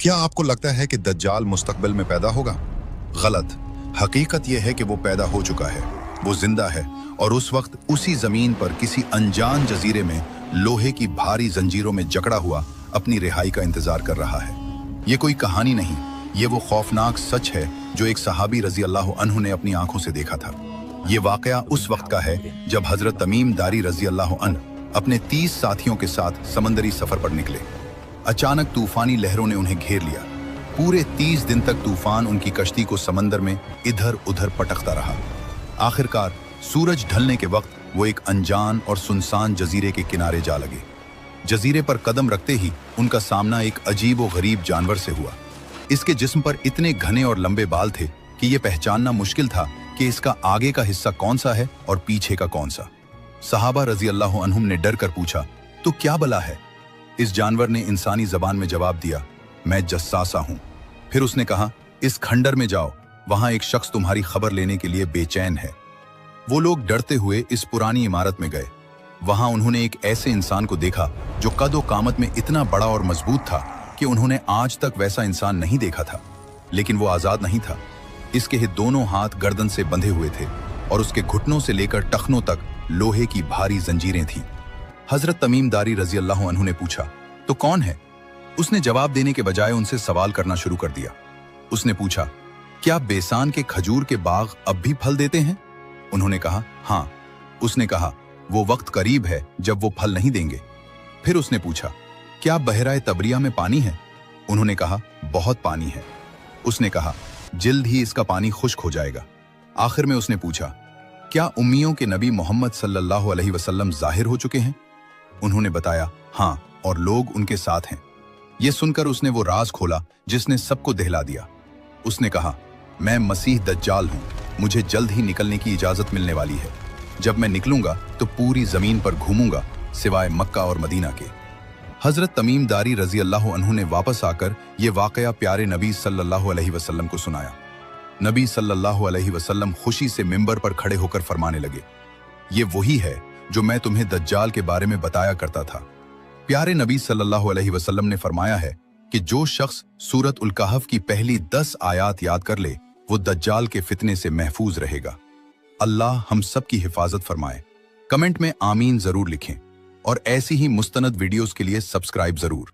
क्या आपको लगता है कि दज्जाल मुस्तकबिल में पैदा होगा? गलत। हकीकत यह है कि वो पैदा हो चुका है, वो जिंदा है और उस वक्त उसी जमीन पर किसी अनजान जजीरे में लोहे की भारी जंजीरों में जकड़ा हुआ अपनी रिहाई का इंतजार कर रहा है। ये कोई कहानी नहीं, ये वो खौफनाक सच है जो एक सहाबी रजी अल्लाह अन्हु ने अपनी आंखों से देखा था। ये वाकया उस वक्त का है जब हजरत तमीम दारी रजी अल्लाह अन्हु अपने 30 साथियों के साथ समंदरी सफर पर निकले। अचानक तूफानी लहरों ने उन्हें घेर लिया। पूरे 30 दिन तक तूफान उनकी कश्ती को समंदर में इधर उधर पटकता रहा। आखिरकार सूरज ढलने के वक्त वो एक अनजान और सुनसान जजीरे के किनारे जा लगे। जजीरे पर कदम रखते ही उनका सामना एक अजीब व गरीब जानवर से हुआ। इसके जिस्म पर इतने घने और लंबे बाल थे कि ये पहचानना मुश्किल था कि इसका आगे का हिस्सा कौन सा है और पीछे का कौन सा। सहाबा रजी अल्लाह अन्हुम ने डर कर पूछा, तो क्या बला है? इस जानवर ने इंसानी जबान में जवाब दिया, मैं जस्सासा हूं। फिर उसने कहा, इस खंडर में जाओ, वहां एक शख्स तुम्हारी खबर लेने के लिए बेचैन है। वो लोग डरते हुए इस पुरानी इमारत में गए। वहां उन्होंने एक ऐसे इंसान को देखा जो कद व कामत में इतना बड़ा और मजबूत था कि उन्होंने आज तक वैसा इंसान नहीं देखा था। लेकिन वो आजाद नहीं था। इसके दोनों हाथ गर्दन से बंधे हुए थे और उसके घुटनों से लेकर टखनों तक लोहे की भारी जंजीरें थीं। हजरत तमीम दारी रजी अल्लाह अन्हु ने पूछा, तो कौन है? उसने जवाब देने के बजाय उनसे सवाल करना शुरू कर दिया। उसने पूछा, क्या बेसान के खजूर के बाग अब भी फल देते हैं? उन्होंने कहा, हाँ। उसने कहा, वो वक्त करीब है जब वो फल नहीं देंगे। फिर उसने पूछा, क्या बहराए तबरिया में पानी है? उन्होंने कहा, बहुत पानी है। उसने कहा, जल्द ही इसका पानी खुश्क हो जाएगा। आखिर में उसने पूछा, क्या उम्मियों के नबी मोहम्मद सल्लल्लाहु अलैहि वसल्लम जाहिर हो चुके हैं? उन्होंने बताया, हाँ, और लोग उनके साथ हैं। यह सुनकर उसने वो राज खोला जिसने सबको दहला दिया। उसने कहा, मैं मसीह दज्जाल हूं, मुझे जल्द ही निकलने की इजाजत मिलने वाली है। जब मैं निकलूंगा तो पूरी जमीन पर घूमूंगा सिवाय मक्का और मदीना के। हजरत तमीम दारी रजी अल्लाह अन्हु ने वापस आकर यह वाकया प्यारे नबी सल्लल्लाहु अलैहि वसल्लम को सुनाया। नबी सल्लल्लाहु अलैहि वसल्लम खुशी से मिंबर पर खड़े होकर फरमाने लगे, ये वही है जो मैं तुम्हें दज्जाल के बारे में बताया करता था। प्यारे नबी सल्लल्लाहु अलैहि वसल्लम ने फरमाया है कि जो शख्स सूरत उल कहफ की पहली 10 आयात याद कर ले, वो दज्जाल के फितने से महफूज रहेगा। अल्लाह हम सब की हिफाजत फरमाए। कमेंट में आमीन जरूर लिखें और ऐसी ही मुस्तनद वीडियोस के लिए सब्सक्राइब जरूर।